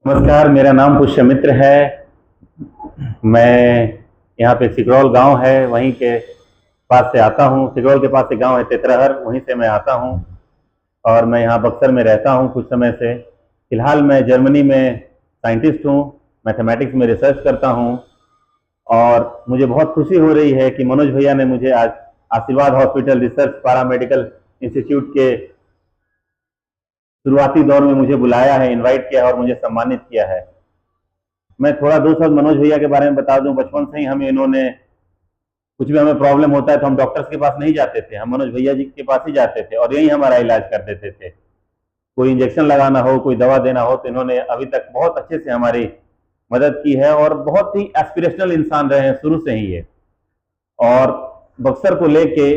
नमस्कार, मेरा नाम पुष्यमित्र है। मैं यहाँ पे सिकरौल गांव है, वहीं के पास से आता हूँ। सिकरौल के पास से गांव है तेतरहर, वहीं से मैं आता हूँ और मैं यहाँ बक्सर में रहता हूँ कुछ समय से। फिलहाल मैं जर्मनी में साइंटिस्ट हूँ, मैथमेटिक्स में रिसर्च करता हूँ और मुझे बहुत खुशी हो रही है कि मनोज भैया ने मुझे आज आशीर्वाद हॉस्पिटल रिसर्च पैरामेडिकल इंस्टीट्यूट के शुरुआती दौर में मुझे बुलाया है, इनवाइट किया है और मुझे सम्मानित किया है। मैं थोड़ा दो शब्द मनोज भैया के बारे में बता दूं। बचपन से ही हम इन्होंने, कुछ भी हमें प्रॉब्लम होता है तो हम डॉक्टर्स के पास नहीं जाते थे, हम मनोज भैया जी के पास ही जाते थे और यही हमारा इलाज कर देते थे। कोई इंजेक्शन लगाना हो, कोई दवा देना हो, तो इन्होंने अभी तक बहुत अच्छे से हमारी मदद की है और बहुत ही एस्पिरेशनल इंसान रहे हैं शुरू से ही ये। और बक्सर को लेके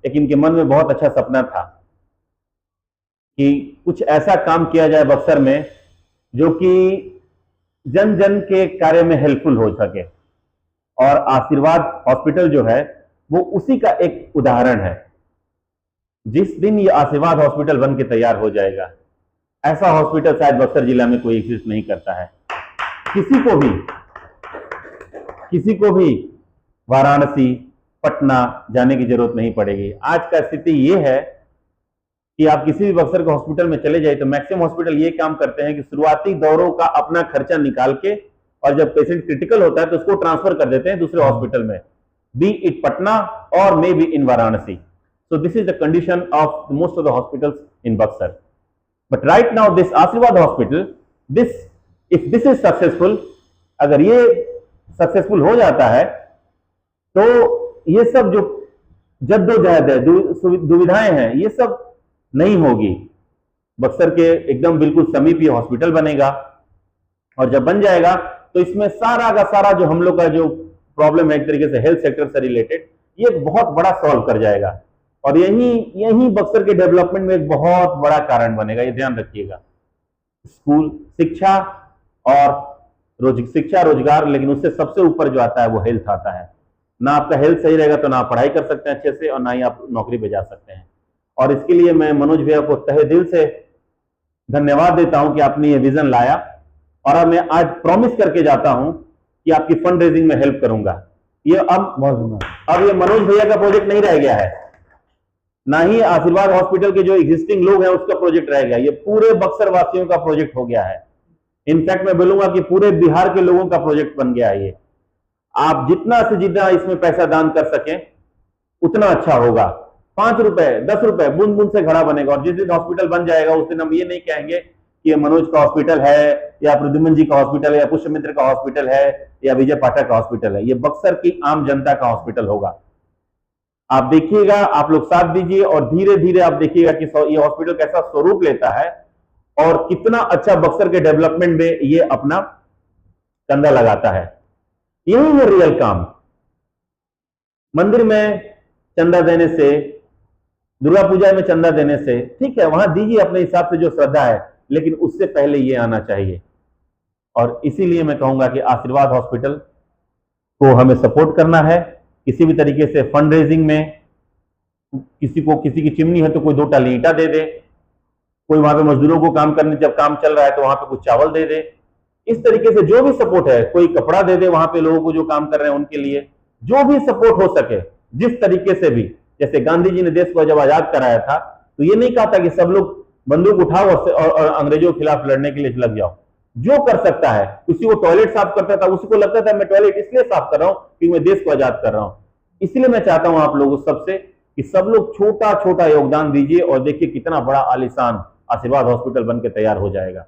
एक इनके मन में बहुत अच्छा सपना था कि कुछ ऐसा काम किया जाए बक्सर में जो कि जन जन के कार्य में हेल्पफुल हो सके। और आशीर्वाद हॉस्पिटल जो है वो उसी का एक उदाहरण है। जिस दिन ये आशीर्वाद हॉस्पिटल बन के तैयार हो जाएगा, ऐसा हॉस्पिटल शायद बक्सर जिला में कोई एग्जिस्ट नहीं करता है। किसी को भी वाराणसी, पटना जाने की जरूरत नहीं पड़ेगी। आज का स्थिति ये है कि आप किसी भी बक्सर के हॉस्पिटल में चले जाए तो मैक्सिमम हॉस्पिटल ये काम करते हैं कि शुरुआती दौरों का अपना खर्चा निकाल के, और जब पेशेंट क्रिटिकल होता है तो उसको ट्रांसफर कर देते हैं दूसरे हॉस्पिटल में, बी इट पटना और may be in Varanasi. So this is the condition of most of the hospitals in Buxar. But right now this Ashirwad hospital, if this is successful, अगर ये सक्सेसफुल हो जाता है तो ये सब जो जद्दोजहद है, दुविधाएं हैं, ये सब नहीं होगी। बक्सर के एकदम बिल्कुल समीप ये हॉस्पिटल बनेगा और जब बन जाएगा तो इसमें सारा का सारा जो हम लोग का जो प्रॉब्लम है एक तरीके से हेल्थ सेक्टर से रिलेटेड, ये बहुत बड़ा सॉल्व कर जाएगा और यही बक्सर के डेवलपमेंट में एक बहुत बड़ा कारण बनेगा। ये ध्यान रखिएगा। स्कूल, शिक्षा और शिक्षा, रोजगार, लेकिन उससे सबसे ऊपर जो आता है वो हेल्थ आता है। ना आपका हेल्थ सही रहेगा तो ना आप पढ़ाई कर सकते हैं अच्छे से और ना ही आप नौकरी पे जा सकते हैं। और इसके लिए मैं मनोज भैया को तहे दिल से धन्यवाद देता हूं कि आपने ये विजन लाया। और अब मैं आज प्रॉमिस करके जाता हूं कि आपकी फंड रेजिंग में हेल्प करूंगा। ये अब ये मनोज भैया का प्रोजेक्ट नहीं रह गया है, ना ही आशीर्वाद हॉस्पिटल के जो एग्जिस्टिंग लोग हैं उसका प्रोजेक्ट रह गया, ये पूरे बक्सर वासियों का प्रोजेक्ट हो गया है। इनफैक्ट मैं बोलूंगा कि पूरे बिहार के लोगों का प्रोजेक्ट बन गया है ये। आप जितना से जितना इसमें पैसा दान कर सकें उतना अच्छा होगा। 5 रुपए, 10 रुपए, बूंद बूंद से घड़ा बनेगा। और जिस दिन हॉस्पिटल बन जाएगा उस दिन हम ये नहीं कहेंगे कि ये मनोज का हॉस्पिटल है या प्रद्युमन जी का हॉस्पिटल है या पुष्यमित्र का हॉस्पिटल है या विजय पाठक का हॉस्पिटल है। ये बक्सर की आम जनता का हॉस्पिटल होगा। आप देखिएगा, आप लोग साथ दीजिए और धीरे धीरे आप देखिएगा कि ये हॉस्पिटल कैसा स्वरूप लेता है और कितना अच्छा बक्सर के डेवलपमेंट में ये अपना कंधा लगाता है। यही है रियल काम। मंदिर में चंदा देने से, दुर्गा पूजा में चंदा देने से, ठीक है, वहां दीजिए अपने हिसाब से जो श्रद्धा है, लेकिन उससे पहले ये आना चाहिए। और इसीलिए मैं कहूंगा कि आशीर्वाद हॉस्पिटल को हमें सपोर्ट करना है किसी भी तरीके से। फंड रेजिंग में किसी की चिमनी है तो कोई 2 टाली ईंटा दे दे, कोई वहां पे मजदूरों को काम करने, जब काम चल रहा है तो वहां पे कुछ चावल दे दे। इस तरीके से जो भी सपोर्ट है, कोई कपड़ा दे दे वहां पे लोगों को जो काम कर रहे हैं उनके लिए, जो भी सपोर्ट हो सके जिस तरीके से भी। जैसे गांधी जी ने देश को जब आजाद कराया था तो ये नहीं कहा था कि सब लोग बंदूक उठाओ और अंग्रेजों के खिलाफ लड़ने के लिए लग जाओ। जो कर सकता है, किसी को टॉयलेट साफ करता था, उसको लगता था मैं टॉयलेट इसलिए साफ कर रहा हूं कि मैं देश को आजाद कर रहा हूं। इसलिए मैं चाहता हूं आप लोगों सबसे कि सब लोग छोटा छोटा योगदान दीजिए और देखिए कितना बड़ा आलीशान आशीर्वाद हॉस्पिटल बन के तैयार हो जाएगा।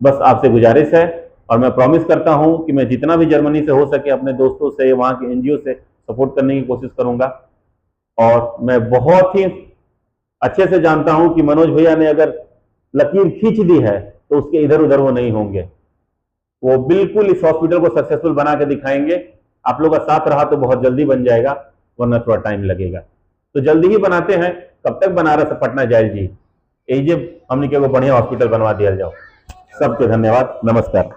बस आपसे गुजारिश है और मैं प्रॉमिस करता हूं कि मैं जितना भी जर्मनी से हो सके अपने दोस्तों से, वहां के एनजीओ से सपोर्ट करने की कोशिश करूंगा। और मैं बहुत ही अच्छे से जानता हूं कि मनोज भैया ने अगर लकीर खींच दी है तो उसके इधर उधर वो नहीं होंगे। वो बिल्कुल इस हॉस्पिटल को सक्सेसफुल बना के दिखाएंगे। आप लोग का साथ रहा तो बहुत जल्दी बन जाएगा, वरना थोड़ा टाइम लगेगा। तो जल्दी ही बनाते हैं। कब तक बनारस से पटना जाए जी, यही जब हमने क्या बढ़िया हॉस्पिटल बनवा दिया जाओ। सबको धन्यवाद, नमस्कार।